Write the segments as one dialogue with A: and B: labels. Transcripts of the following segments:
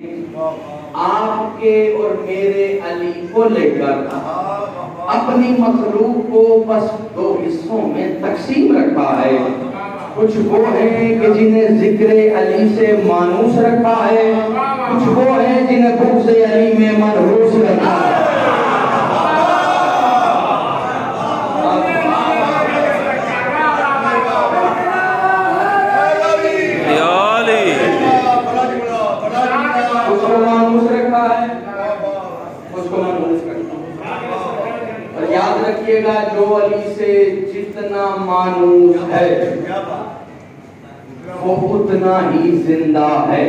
A: आपके और मेरे अली को लेकर अपनी मखलूक को बस दो हिस्सों में तकसीम रखा है। कुछ वो हैं कि जिन्हें जिक्र अली से मानूस रखा है, कुछ वो हैं जिन्हें बुग़्ज़ अली में मनहूस रखा है। उसको मानूस रखा है, उसको मानूस रखा है। और याद रखिएगा, जो अली से जितना मानूस है वो उतना ही जिंदा है।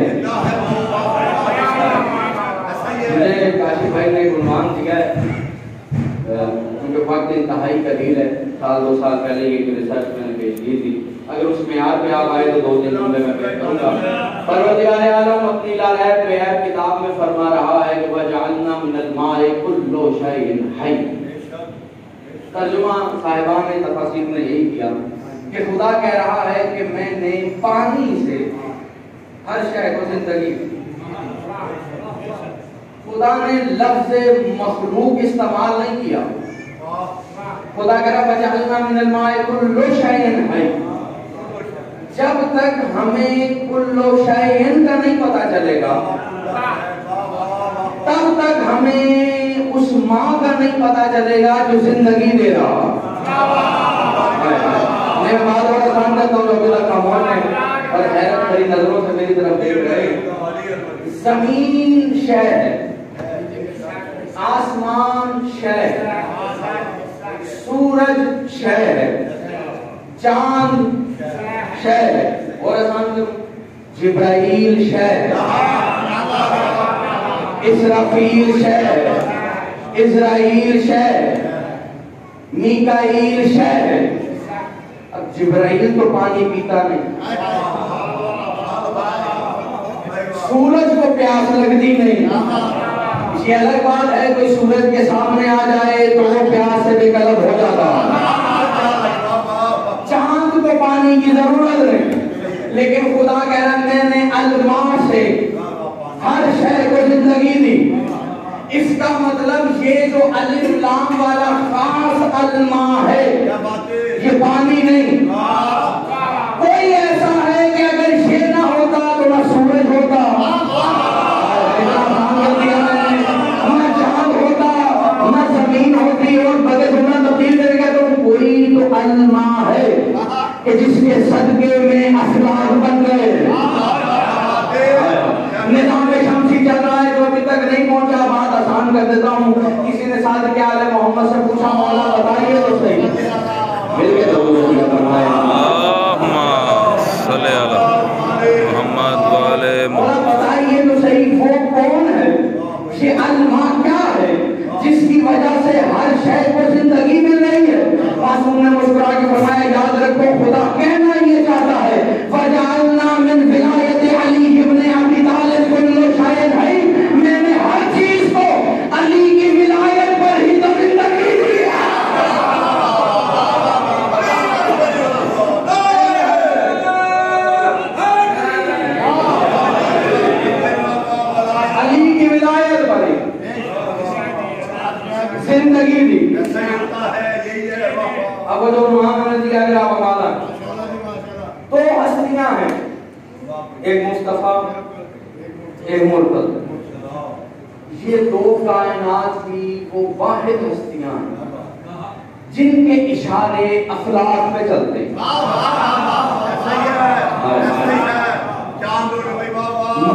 A: मुझे काशी भाई ने गुणवान दिया है, उनके वक्त इंतहाई कलील है। साल 2 साल पहले ये रिसर्च मैंने पेश की थी। अगर उस मेयाद पे आप आए तो 2 दिन में मैं पेश करूंगा। परवरदिगार आलम अपनी लालैत बेहद किताब में फरमा रहा है कि वजअलना मिनल माइ कुल्लु शैइन हय। तर्जुमा साहिबान ने तफसीर ने यही किया कि खुदा कह रहा है कि मैंने पानी से हर शय को जिंदगी दी। खुदा ने लफ्ज़ मखलूक इस्तेमाल नहीं किया। खुदा कह रहा वजअलना मिनल माइ कुल्लु शैइन हय। जब तक हमें कुल्लु शैइन का नहीं पता चलेगा, तब तक हमें उस माँ का नहीं पता चलेगा जो जिंदगी दे रहा। मैं बात और आसान करता हूँ, जो खामोश है और हैरत भरी नजरों से मेरी तरफ देख रहे। जमीन शय है, आसमान शय है, सूरज शय है, चांद शय है, और आसान जिब्राइल शय है, इसराफील शय है, इज़राइल शय, मीकाईल शय। अब जिब्राइल तो पानी पीता नहीं, सूरज को प्यास लगती नहीं। ये अलग बात है, कोई सूरज के सामने आ जाए तो वो प्यास से बेकलब हो जाता। चांद को पानी की जरूरत नहीं, लेकिन खुदा कह रहा मैंने अलमा से हर शय को जिंदगी दी। इसका मतलब ये जो अलिफ लाम वाला खास अलमा है, ये पानी नहीं। कोई ऐसा है कि अगर ये ना होता तो ना सूरज होता, ना चांद होता, ना जमीन होती, और बगैर जुमला तब्दील करेगा तो कोई तो अलमा है कि जिसके सदके में असलाह बन गए। निजाम शमसी चल रहा है जो अभी तक नहीं पहुंचा। बात आसान कर देता हूँ। किसी ने साथ क्या आले मोहम्मद से पूछा, मौला बताइए तो सही। मिलके तो बताइए तो सही, वो कौन है? ये अल्लाह क्या है जिसकी वजह से हर शय को जिंदगी मिल रही है? मासूम ने मुस्कुरा के फरमाया, याद रखो खुदा कहना ये चाहता है वजअलना मिन विलायत अली इब्न अबी तालिब कुल्लु शैइन हय। मैंने हर चीज को अली की विलायत पर ही तो जिंदगी दी है। अली की विलायत पर ही जिंदगी दी। अब जो मैंने दिया आप माला तो हस्तियां हैं, एक मुस्तफा, एक मुर्तज़ा। ये 2 कायनात की वो वाहिद हस्तियां हैं जिनके इशारे अखलाक में चलते हैं।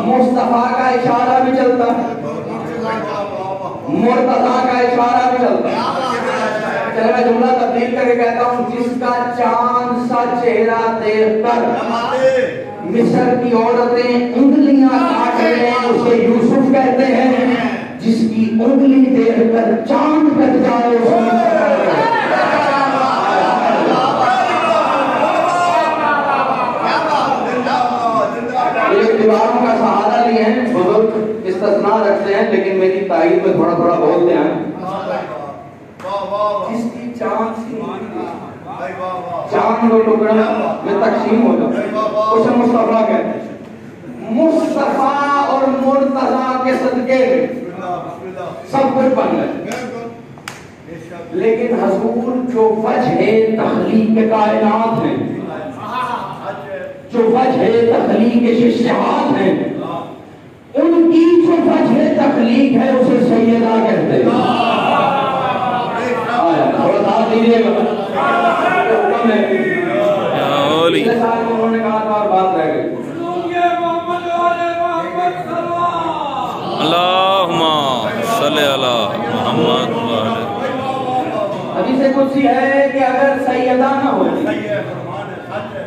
A: मुस्तफा का इशारा भी चलता है, मुर्तज़ा का इशारा भी चलता है। चलो मैं जुमला तब्दील करके कहता हूँ, जिसका चांद सा चेहरा देखकर मिस्र की औरतें उंगलियां काट रहे हैं, उसे यूसुफ कहते हैं। जिसकी उंगली देखकर चांद कट जाए दीवारों का सहारा लिए हैं बुजुर्ग, इस्तिस्ना रखते हैं, लेकिन मेरी तारीफ में थोड़ा थोड़ा बोलते हैं। जिसकी चांद दो टुकड़ा में तकसीम हो जाए, उसे मुस्तफा कहते हैं। मुस्तफा और मुर्तज़ा के सदके सब कुछ बन गए। लेकिन हजूर जो वजह तखलीक कायनात है, जो वजह तखलीक शिशात है, उनकी जो वजह तखलीक है उसे सैयदा कहते हैं। उन्होंने कहा था और बात रह गई।
B: अल्लाहुम्मा सल्ली अला मुहम्मद।
A: हदीस कुदसी है कि अगर सैयदा ना हो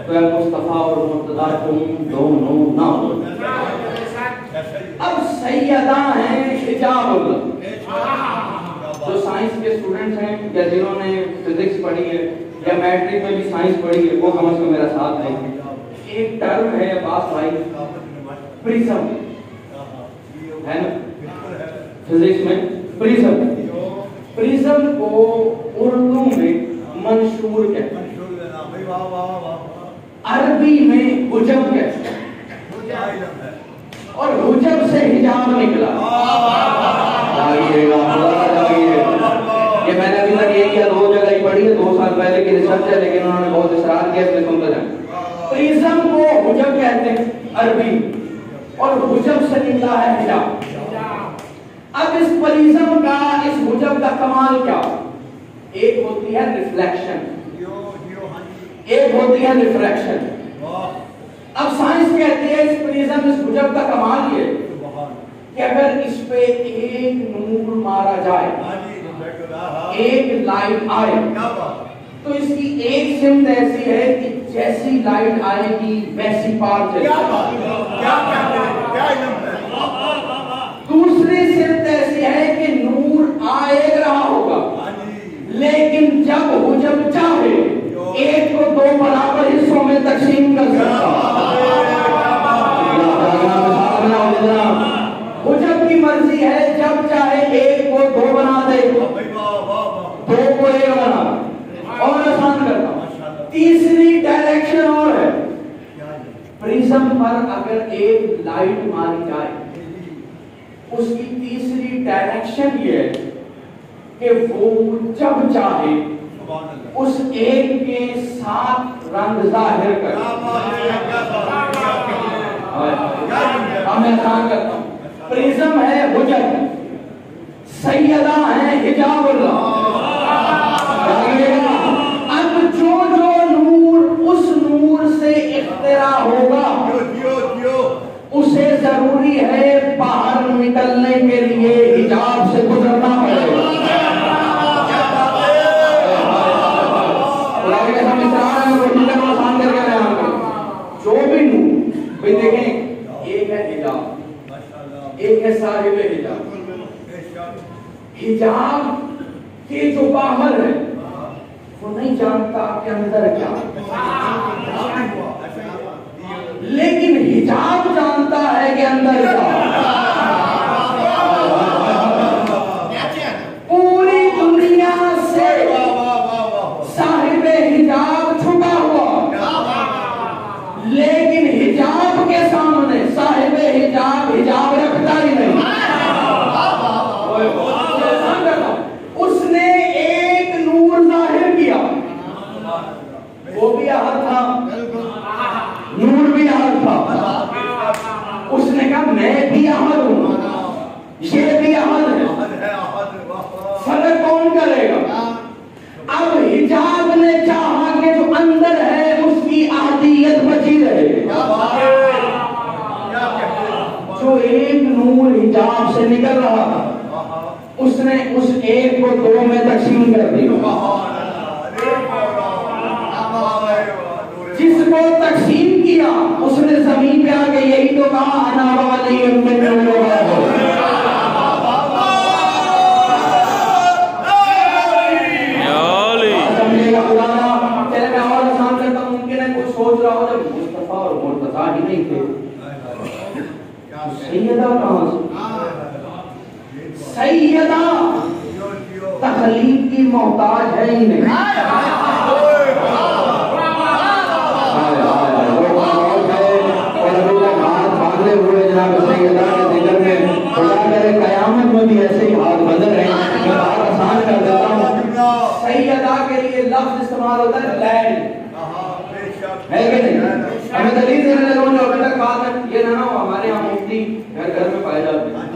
A: तो मुस्तफा और मुर्तजा तुम दोनों ना हो। अब सैयदा है हिजाबुल्लाह। जो साइंस के स्टूडेंट्स हैं या जिन्होंने फिजिक्स पढ़ी है या मैट्रिक में भी साइंस पढ़ी है, वो समझ को मेरा साथ दें। एक टर्म है बात भाई, प्रिज्म है ना फिजिक्स में, प्रिज्म। प्रिज्म को उर्दू में मंशूर कहते हैं, अरबी में हुजब कहते हैं, और हुजब से हिजाब निकला। ये मैंने अभी तक एक या दो जगह ही पढ़ी है, 2 साल पहले की रिसर्च है, लेकिन उन्होंने बहुत इसरार किया, इसलिए सुनते जाएं। प्रिज्म को हुजब कहते हैं अरबी, और हुजब से निकला है हिजाब। अब इस प्रिज्म का, इस हुजब का कमाल क्या? एक होती है रिफ्लेक्शन, एक होती है रिफ्रैक्शन। अब साइंस कहती है इस प्रिज्म, इस हुजब का कमाल ये कि अगर इस पे एक नूर मारा जाए, एक लाइट आए, तो इसकी एक सिमत ऐसी है कि जैसी लाइट आएगी वैसी पार चलेगी। दूसरी सिमत ऐसी है कि नूर आए रहा होगा, लेकिन जब हुजब चाहे एक को 2 बराबर हिस्सों में तकसीम कर सकता। हुजब की मर्जी है, जब चाहे एक को 2 बना दे, 2 को 1 बना, और आसान करता। तीसरी डायरेक्शन और है, प्रिज्म पर अगर एक लाइट मारी जाए, उसकी तीसरी डायरेक्शन ये है कि वो जब चाहे उस एक के साथ रंग जाहिर कर। मैं आसान करता हूँ, प्रिज्म है हुजब, सैयदा है हिजाबुल्लाह। अब जो जो नूर उस नूर से इख्तिरा होगा, उसे जरूरी है बाहर निकलने के लिए हिजाब से गुजरना पड़ेगा। जो भी नूर भाई देखें, एक है हिजाब, एक है साहिबे हिजाब। हिजाब के जो बाहर है वो नहीं जानता कि अंदर क्या, लेकिन हिजाब जानता है कि अंदर क्या। पूरी दुनिया से साहिबे हिजाब छुपा हुआ, लेकिन हिजाब के सामने साहिबे हिजाब हिजाब रखता ही नहीं। उसने एक नूर जाहिर किया, वो भी अहद था, नूर भी अहद था। उसने कहा मैं भी अहद हूं, ये भी अहद है, फर्क कौन करेगा? अब हिजाब ने चाहा कि जो अंदर है उसकी आदियत बची रहे। जो एक नूर हिजाब से निकल रहा था, उसने उस एक को 2 में तकसीम कर दिया। जिसको तकसीम किया उसने जमीन पे आके यही तो कहा, अना वाली सोच रहा हो जब मुस्तफा और मुर्तजा ही नहीं थे, सैयदा कहां से? सैयदा तखलीक की मोहताज है ही नहीं। और अभी तक हाथ बांधे हुए जनाब सैयदा के जिक्र में क़यामत में भी ऐसे ही हाथ बंद रहे। मैं बात आसान कर देता हूँ। सैयदा के लिए लफ्ज इस्तेमाल होता है लैल, है कि नहीं? हमें दलील देने लगे जो अभी तक बात है ये ना हो, हमारे यहाँ मुफ्ती घर घर में पाए जाते हैं।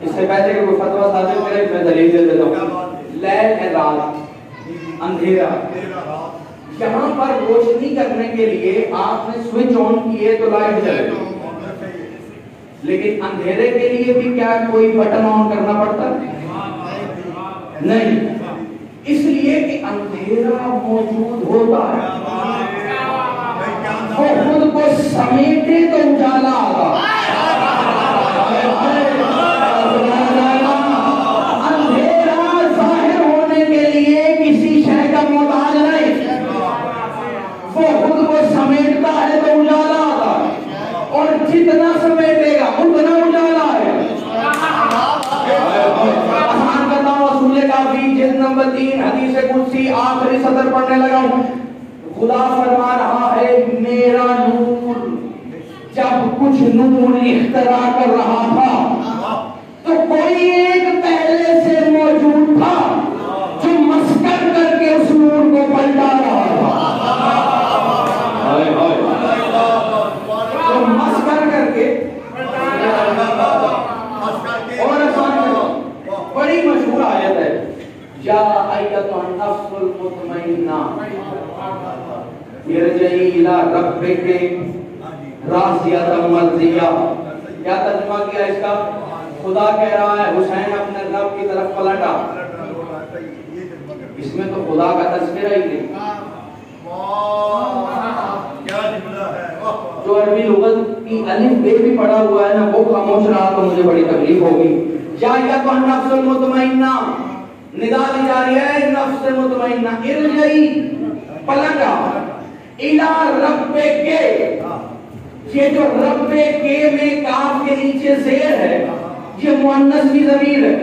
A: इससे पहले कि कोई फतवा साजिद करे मैं दलील दे देता हूँ। लैल है रात, अंधेरा। यहाँ पर रोशनी करने के लिए आपने स्विच ऑन किए तो लाइट जलेगी, लेकिन अंधेरे के लिए भी क्या कोई बटन ऑन करना पड़ता नहीं, इसलिए कि अंधेरा मौजूद होता है, वो खुद को समेटे तो उजाला आता। अंधेरा जाहिर होने के लिए किसी शय का मोहताज नहीं, वो खुद को समेटता है तो उजाला आता है, और जितना समेटेगा उतना उजाला है। आसान करता हूँ, रसूल काफी जिल्द नंबर 3 हदीस कुदसी आखिरी सदर पढ़ने लगा हूँ। खुदा फरमा रहा है मेरा नूर जब कुछ नूर इख्तरा कर रहा था तो कोई एक पहले से मौजूद था जो मस्कर करके उस नूर को पलटा रहा था। तो मस्कर करके और बड़ी मशहूर आयत है, या अय्यतुहन नफ्सुल मुतमइन्ना इरजिई इला रब्बिकी राज़ियतम मर्ज़िया। क्या तर्जुमा किया इसका? खुदा कह रहा है हुसैन अपने रब की तरफ पलटा। इसमें तो खुदा का तस्वीर ही नहीं। जो अरबी लुगत की अलिफ बे भी पढ़ा हुआ है ना, वो खामोश रहा तो मुझे बड़ी तकलीफ होगी। या अय्यतुहन नफ्सुल मुतमइन्ना, निदा दी जा रही है नफ्स मुतमइन्ना, इरजिई पलटा, इला रब्बे के। ये जो रब्बे के में काफ के नीचे ज़ेर है, ये मुअन्नस की ज़मीर है।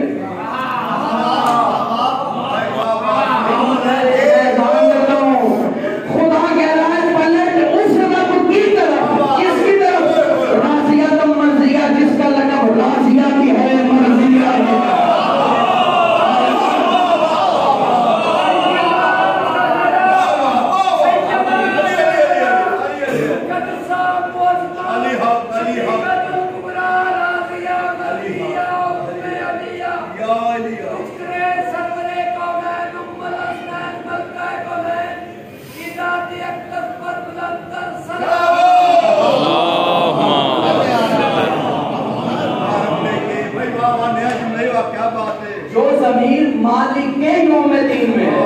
A: खुदा कह रहा है पलट उस रब की तरफ, किसकी तरफ? राज़ियतम मर्ज़िया, जिसका लक़ब राज़िया की है, मर्ज़िया है। जो ज़मीर मालिक के यौम दीन में है,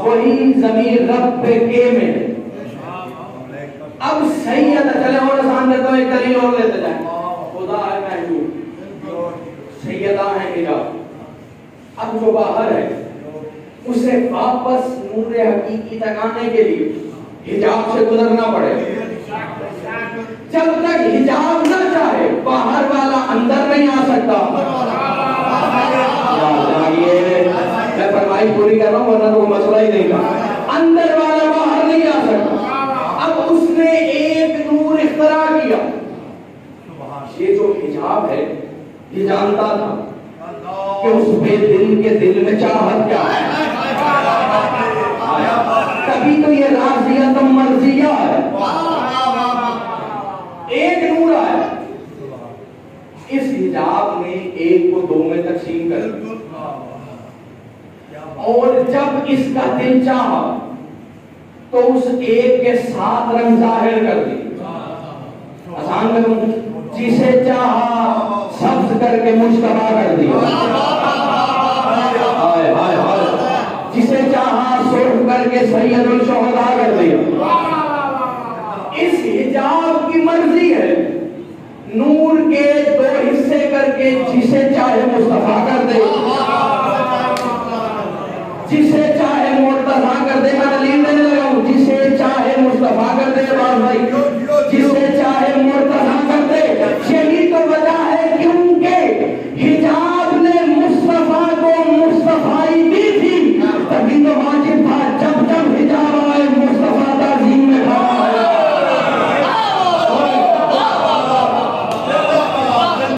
A: वही ज़मीर रब के में। अब सैयद, चले और आसान करता हूँ, एक दलील और लेते जाए। खुदा है महजूब, सैयदा है हिजाब। अब जो बाहर है उसे वापस नूर हकीकी तक आने के लिए हिजाब से गुजरना पड़े। जब तक हिजाब न चाहे बाहर वाला अंदर नहीं आ सकता। मैं फरमाइश पूरी कर रहा हूँ वरना तो कोई मसला ही नहीं था। अंदर वाला बाहर नहीं आ सकता। अब उसने एक नूर इख्तरा किया। ये जो हिजाब है ये जानता था कि उस बेदिल के दिल में चाहत क्या है। तभी तो ये राज़ियतम मर्ज़िया है। एक नूर आया, इस हिजाब ने एक को दो में तकसीम कर दिया, और जब इसका दिल चाहा तो उस एक के साथ रंग जाहिर कर दिया। आसान करूं, जिसे चाहा सब्ज करके मुश्तबा कर दिया, हाय हाय हाय, जिसे चाहा सुर्ख करके सैयदुल शुहदा कर दिया। इस हिजाब की मर्जी है नूर के दो हिस्से करके जिसे चाहे मुस्तफा कर दे, जिसे